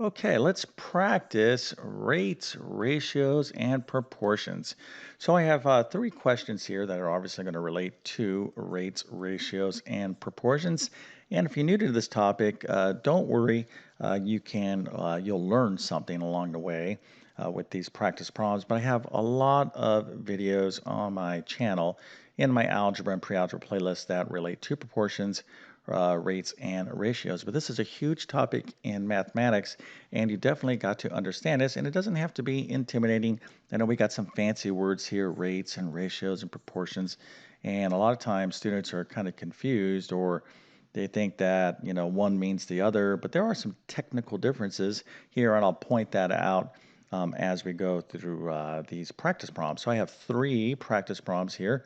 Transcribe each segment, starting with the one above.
Okay, let's practice rates, ratios, and proportions. So I have three questions here that are obviously going to relate to rates, ratios, and proportions. And if you're new to this topic, don't worry. You'll learn something along the way with these practice problems. But I have a lot of videos on my channel in my algebra and pre-algebra playlist that relate to proportions, rates, and ratios. But this is a huge topic in mathematics, and you definitely got to understand this. And it doesn't have to be intimidating. I know we got some fancy words here, rates and ratios and proportions. And a lot of times students are kind of confused, or they think that, one means the other, but there are some technical differences here, and I'll point that out as we go through these practice problems. So I have three practice problems here,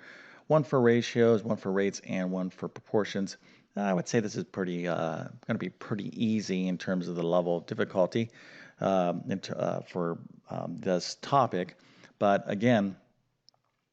one for ratios, one for rates, and one for proportions. I would say this is going to be pretty easy in terms of the level of difficulty for this topic. But again,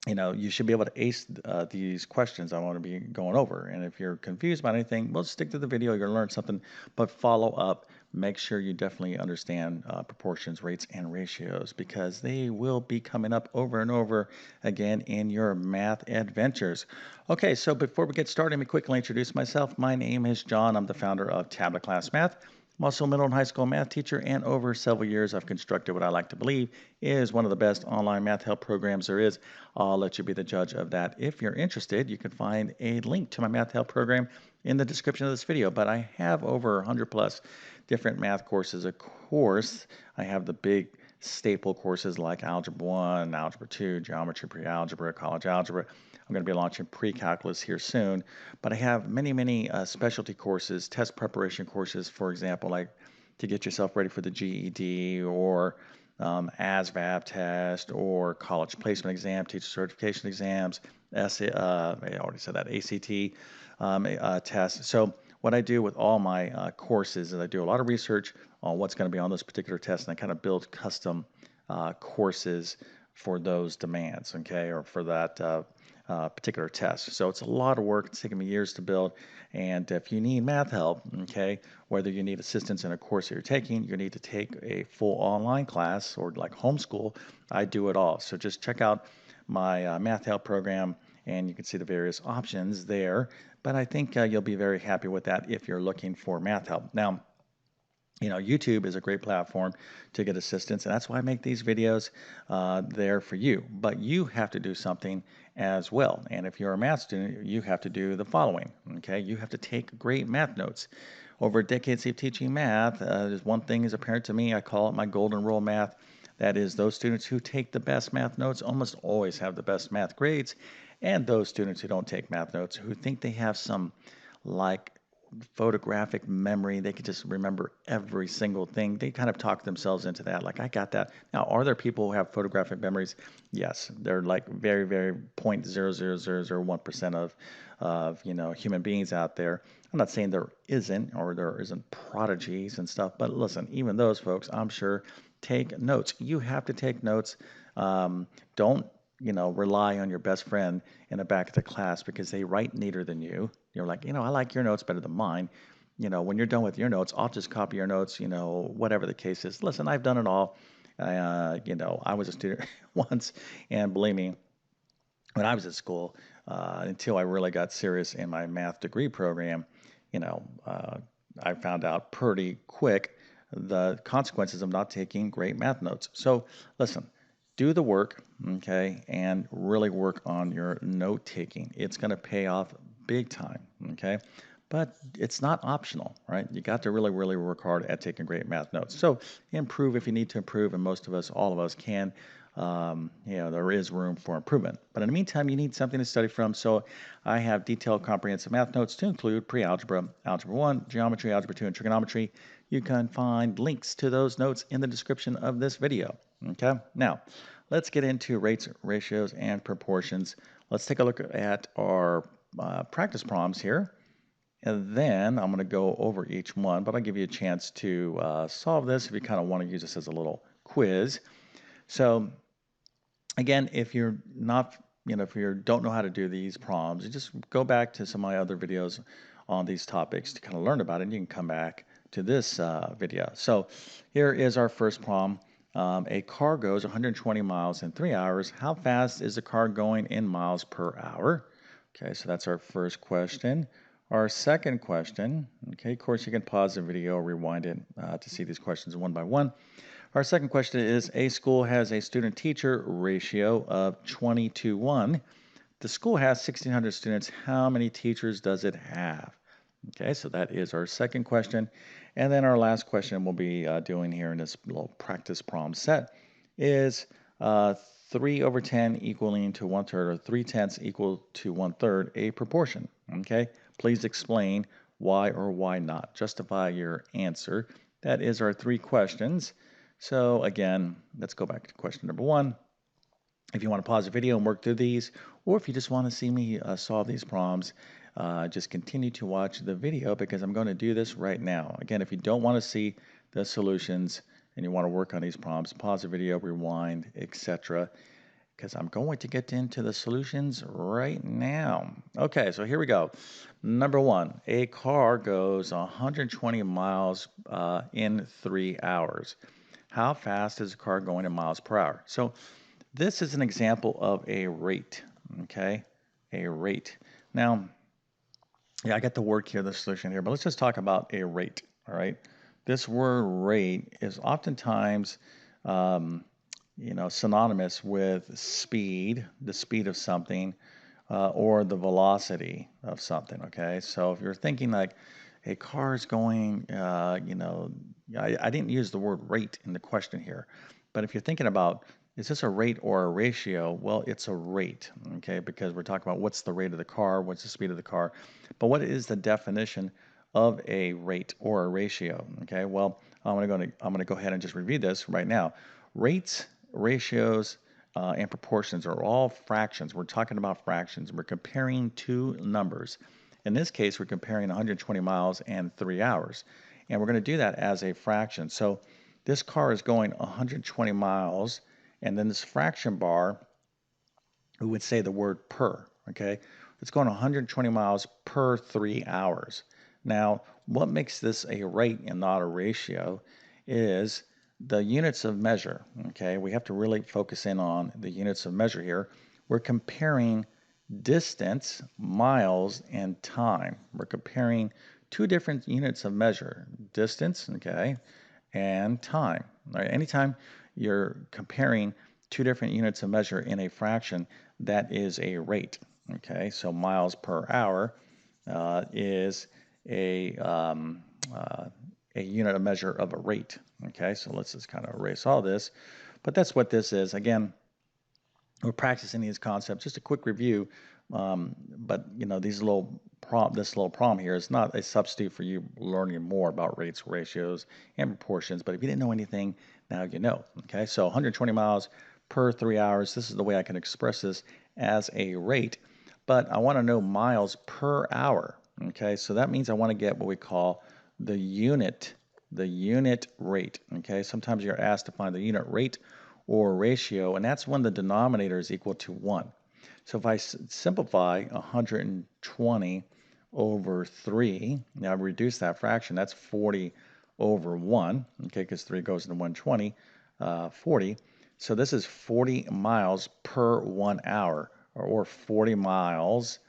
you should be able to ace these questions I want to be going over. And if you're confused about anything, well, stick to the video. You're going to learn something, but follow up. Make sure you definitely understand proportions, rates, and ratios because they will be coming up over and over again in your math adventures. Okay, so before we get started, let me quickly introduce myself. My name is John. I'm the founder of TabletClass Math. I'm also a middle and high school math teacher, and over several years, I've constructed what I like to believe is one of the best online math help programs there is. I'll let you be the judge of that. If you're interested, you can find a link to my math help program in the description of this video. But I have over 100 plus different math courses. Of course, I have the big staple courses like Algebra 1, Algebra 2, Geometry, Pre-Algebra, College Algebra. I'm going to be launching pre-calculus here soon, but I have many specialty courses, test preparation courses, for example, like to get yourself ready for the GED or ASVAB test or college placement exam, teacher certification exams, I already said that, ACT test. So what I do with all my courses is I do a lot of research on what's going to be on those particular tests, and I kind of build custom courses for those demands, okay, or for that particular test. So it's a lot of work. It's taken me years to build. And if you need math help, okay, whether you need assistance in a course that you're taking, you need to take a full online class or like homeschool, I do it all. So just check out my math help program and you can see the various options there. But I think you'll be very happy with that if you're looking for math help. Now, YouTube is a great platform to get assistance, and that's why I make these videos there for you. But you have to do something as well. And if you're a math student, you have to do the following. Okay, you have to take great math notes. Over decades of teaching math, there's one thing is apparent to me. I call it my golden rule math. That is, those students who take the best math notes almost always have the best math grades, and those students who don't take math notes who think they have some like photographic memory. They could just remember every single thing. They kind of talk themselves into that. Like, I got that. Now, are there people who have photographic memories? Yes. They're like very 0.00001% of human beings out there. I'm not saying there isn't or there isn't prodigies and stuff, but listen, even those folks, I'm sure, take notes. You have to take notes. Don't rely on your best friend in the back of the class because they write neater than you. You're like, I like your notes better than mine. When you're done with your notes, I'll just copy your notes, whatever the case is. Listen, I've done it all. I was a student once, and believe me, when I was at school, until I really got serious in my math degree program, you know, uh, I found out pretty quick the consequences of not taking great math notes. So listen, do the work, okay, and really work on your note taking. It's going to pay off big time, okay? But it's not optional, right? You got to really work hard at taking great math notes. So improve if you need to improve, and most of us, all of us, can. There is room for improvement. But in the meantime, you need something to study from. So I have detailed comprehensive math notes to include pre-algebra, algebra 1, geometry, algebra 2, and trigonometry. You can find links to those notes in the description of this video. Okay, now let's get into rates, ratios, and proportions. Let's take a look at our practice problems here. And then I'm going to go over each one, but I'll give you a chance to solve this if you kind of want to use this as a little quiz. So again, if you're not, if you don't know how to do these problems, you just go back to some of my other videos on these topics to kind of learn about it. And you can come back to this video. So here is our first problem. A car goes 120 miles in 3 hours. How fast is the car going in miles per hour? Okay, so that's our first question. Our second question, okay, of course you can pause the video, rewind it to see these questions one by one. Our second question is, a school has a student-teacher ratio of 20 to 1. The school has 1,600 students. How many teachers does it have? Okay, so that is our second question. And then our last question we'll be doing here in this little practice problem set is 3 over 10 equaling to 1/3, or 3/10 equal to 1/3, a proportion. Okay, please explain why or why not. Justify your answer. That is our 3 questions. So again, let's go back to question number 1. If you want to pause the video and work through these, or if you just want to see me solve these problems, just continue to watch the video because I'm going to do this right now. Again, if you don't want to see the solutions and you want to work on these problems, pause the video, rewind, etc., because I'm going to get into the solutions right now. Okay, so here we go. Number 1, a car goes 120 miles in 3 hours. How fast is a car going in miles per hour? So this is an example of a rate, okay? A rate. Now, yeah, I got the word here, the solution here, but let's just talk about a rate, all right? This word rate is oftentimes, synonymous with speed, the speed of something, or the velocity of something, okay? So if you're thinking like a car is going, I didn't use the word rate in the question here, but if you're thinking about, is this a rate or a ratio? Well, it's a rate, okay, because we're talking about what's the rate of the car, what's the speed of the car, but what is the definition of a rate or a ratio? Okay, well, I'm gonna go ahead and just review this right now. Rates, ratios, and proportions are all fractions. We're talking about fractions. We're comparing two numbers. In this case, we're comparing 120 miles and 3 hours, and we're going to do that as a fraction. So this car is going 120 miles, and then this fraction bar, we would say the word per, okay? It's going 120 miles per 3 hours. Now, what makes this a rate and not a ratio is the units of measure, okay? We have to really focus in on the units of measure here. We're comparing distance, miles, and time. We're comparing two different units of measure, distance, okay, and time. All right? Anytime you're comparing two different units of measure in a fraction, that is a rate. Okay, so miles per hour is a unit of measure of a rate. Okay, so let's just kind of erase all this, but that's what this is. Again, we're practicing these concepts. Just a quick review, but this little problem here is not a substitute for you learning more about rates, ratios, and proportions. But if you didn't know anything, now you know. Okay, so 120 miles per 3 hours. This is the way I can express this as a rate. But I want to know miles per hour. Okay, so that means I want to get what we call the unit rate. Okay, sometimes you're asked to find the unit rate or ratio, and that's when the denominator is equal to 1. So if I simplify 120 over 3, now I reduce that fraction, that's 40 over 1, okay, because 3 goes into 120, 40. So this is 40 miles per 1 hour, or 40 miles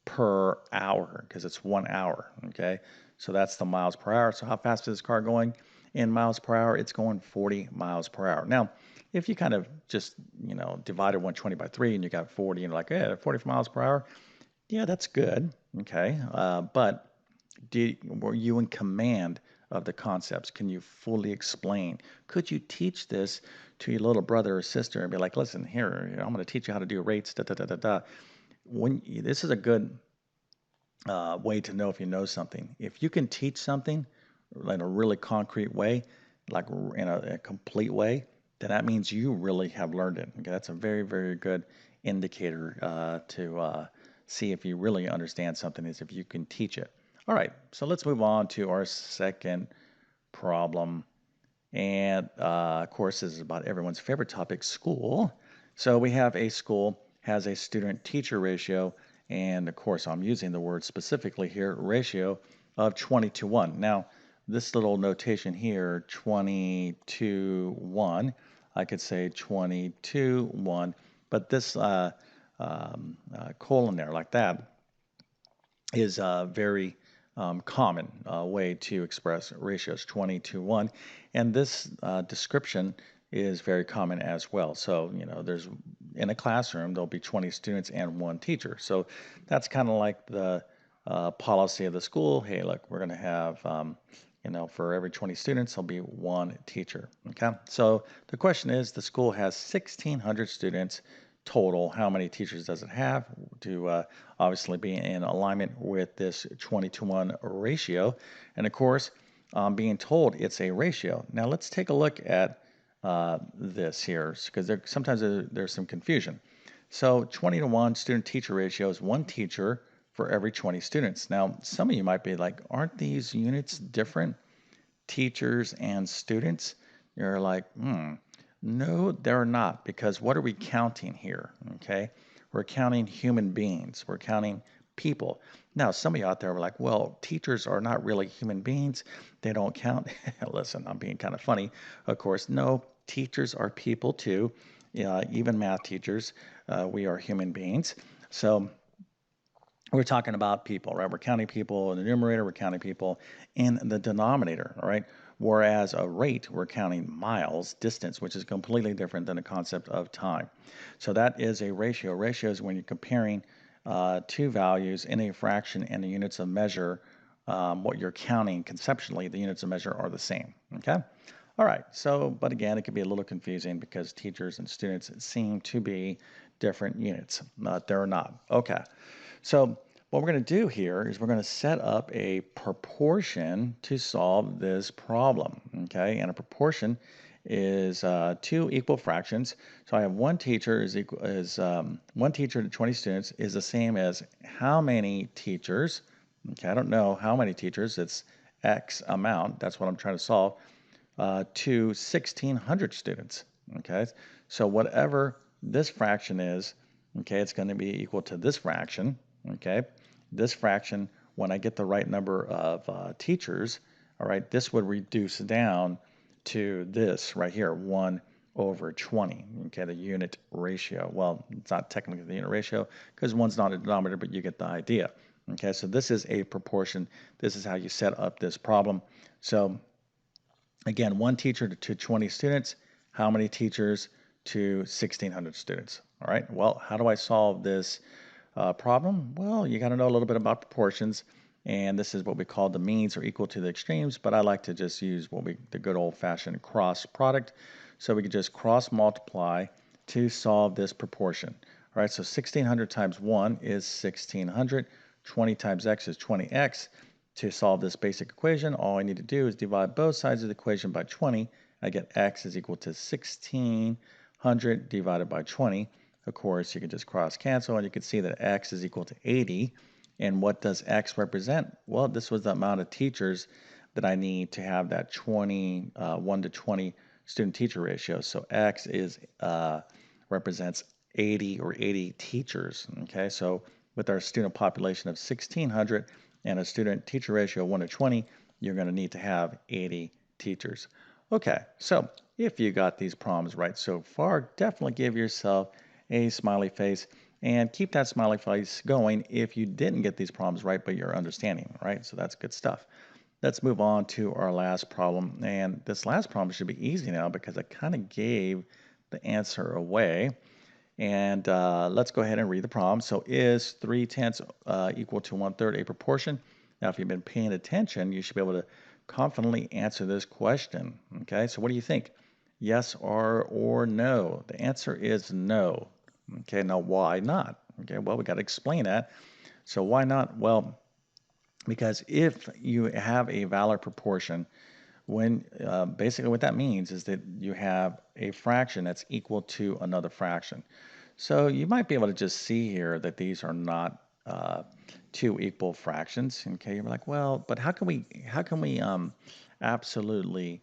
per hour, because it's 1 hour, okay? So that's the miles per hour. So how fast is this car going in miles per hour? It's going 40 miles per hour. Now, if you kind of just, divided 120 by 3 and you got 40 and you're like, yeah, 40 miles per hour, yeah, that's good, okay? But were you in command of the concepts? Can you fully explain? Could you teach this to your little brother or sister and be like, listen, here, I'm going to teach you how to do rates, da da da da da. This is a good way to know if you know something. If you can teach something in a really concrete way, like in a complete way, then that means you really have learned it. Okay, that's a very, very good indicator to see if you really understand something, is if you can teach it. All right, so let's move on to our second problem. And of course, this is about everyone's favorite topic, school. So we have a school has a student-teacher ratio, and of course, I'm using the word specifically here, ratio of 20 to 1. Now, this little notation here, 20 to 1, I could say 20 to 1, but this colon there like that is a very common way to express ratios, 20 to 1. And this description is very common as well. So, there's in a classroom, there'll be 20 students and one teacher. So that's kind of like the policy of the school. Hey, look, we're going to have, for every 20 students, there'll be one teacher. Okay. So the question is, the school has 1,600 students total. How many teachers does it have to obviously be in alignment with this 20 to 1 ratio? And of course, being told it's a ratio. Now let's take a look at this here, because sometimes there's some confusion. So 20 to 1 student-teacher ratio is one teacher for every 20 students. Now, some of you might be like, aren't these units different? Teachers and students? You're like, no, they're not, because what are we counting here? Okay, we're counting human beings. We're counting people. Now, some of you out there are like, well, teachers are not really human beings. They don't count. Listen, I'm being kind of funny. Of course, no, teachers are people too. Even math teachers, we are human beings. So we're talking about people, right? We're counting people in the numerator, we're counting people in the denominator, all right? Whereas a rate, we're counting miles, distance, which is completely different than the concept of time. So that is a ratio. Ratio is when you're comparing two values in a fraction and the units of measure, what you're counting conceptually, the units of measure are the same, okay? All right, so, but again, it can be a little confusing because teachers and students seem to be different units. They're not. Okay. So what we're going to do here is we're going to set up a proportion to solve this problem, okay? And a proportion is two equal fractions. So I have one teacher one teacher to 20 students is the same as how many teachers, okay, I don't know how many teachers, it's X amount, that's what I'm trying to solve, to 1,600 students, okay? So whatever this fraction is, okay, it's going to be equal to this fraction, okay? This fraction, when I get the right number of teachers, all right, this would reduce down to this right here, 1 over 20, okay, the unit ratio. Well, it's not technically the unit ratio because 1's not a denominator, but you get the idea. Okay, so this is a proportion. This is how you set up this problem. So again, one teacher to 20 students. How many teachers to 1,600 students? All right, well, how do I solve this problem? Well, you got to know a little bit about proportions, and this is what we call the means are equal to the extremes, but I like to just use the good old-fashioned cross product. So we could just cross multiply to solve this proportion. All right, so 1,600 times 1 is 1,600. 20 times x is 20x. To solve this basic equation, all I need to do is divide both sides of the equation by 20. I get x is equal to 1,600 divided by 20. Of course, you can just cross cancel and you can see that x is equal to 80. And what does x represent? Well, this was the amount of teachers that I need to have that 1 to 20 student teacher ratio. So x is represents 80 or 80 teachers. Okay, so with our student population of 1,600 and a student teacher ratio of 1 to 20, you're going to need to have 80 teachers. Okay, so if you got these problems right so far, definitely give yourself a smiley face and keep that smiley face going if you didn't get these problems right, but you're understanding, right? So that's good stuff. Let's move on to our last problem. And this last problem should be easy now because I kind of gave the answer away. And let's go ahead and read the problem. So is 3/10 equal to 1/3 a proportion? Now, if you've been paying attention, you should be able to confidently answer this question. Okay, so what do you think? Yes or no? The answer is no. Okay, now why not? Okay, well, we got to explain that. So why not? Well, because if you have a valid proportion, when basically what that means is that you have a fraction that's equal to another fraction. So you might be able to just see here that these are not two equal fractions. Okay, you're like, well, but how can we absolutely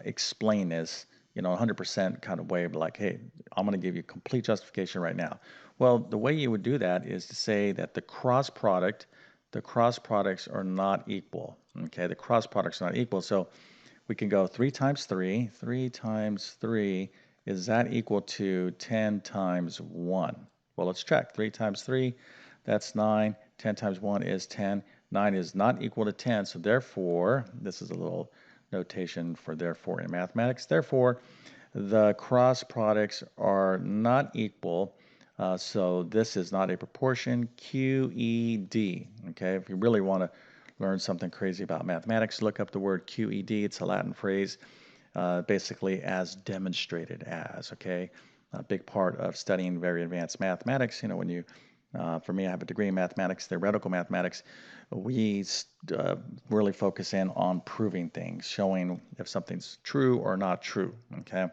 explain this, 100% kind of way, but like, hey, I'm going to give you complete justification right now. Well, the way you would do that is to say that the cross product the cross products are not equal. Okay, the cross products are not equal. So we can go 3 times 3. 3 times 3, is that equal to 10 times 1? Well, let's check. 3 times 3, that's 9. 10 times 1 is 10. 9 is not equal to 10, so therefore, this is a little notation for therefore in mathematics. Therefore, the cross products are not equal, so this is not a proportion. QED. Okay, if you really want to learn something crazy about mathematics, look up the word QED. It's a Latin phrase, basically as demonstrated as. Okay, a big part of studying very advanced mathematics. You know, when you for me, I have a degree in mathematics, theoretical mathematics. We really focus in on proving things, showing if something's true or not true. Okay,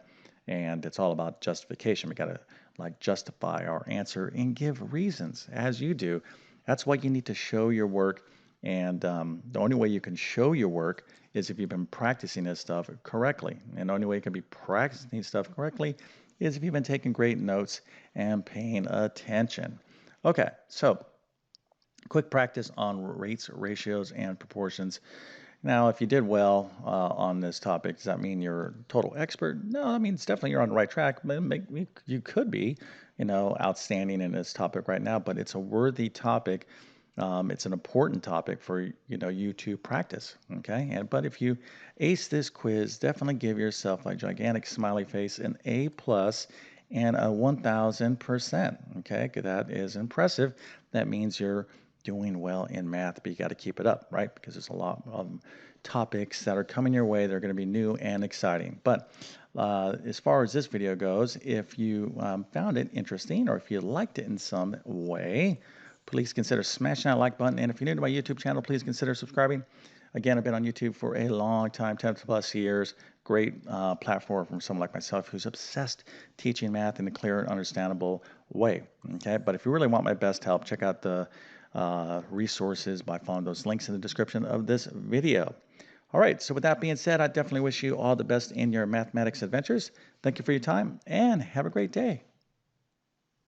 and it's all about justification. We got to like justify our answer and give reasons, as you do. That's why you need to show your work. And the only way you can show your work is if you've been practicing this stuff correctly. And the only way you can be practicing stuff correctly is if you've been taking great notes and paying attention. Okay, so quick practice on rates, ratios, and proportions. Now, if you did well on this topic, does that mean you're a total expert? No, I mean, it's definitely you're on the right track. You could be, outstanding in this topic right now, but it's a worthy topic. It's an important topic for, you to practice, okay? But if you ace this quiz, definitely give yourself a gigantic smiley face, an A plus, and a 1000%, okay? That is impressive. That means you're doing well in math, but you got to keep it up, right? Because there's a lot of topics that are coming your way. They're going to be new and exciting. But as far as this video goes, if you found it interesting or if you liked it in some way, please consider smashing that like button. And if you're new to my YouTube channel, please consider subscribing. Again, I've been on YouTube for a long time, 10 plus years. Great platform from someone like myself who's obsessed teaching math in a clear and understandable way. Okay, but if you really want my best help, check out the resources by following those links in the description of this video. All right, so with that being said, I definitely wish you all the best in your mathematics adventures. Thank you for your time and have a great day.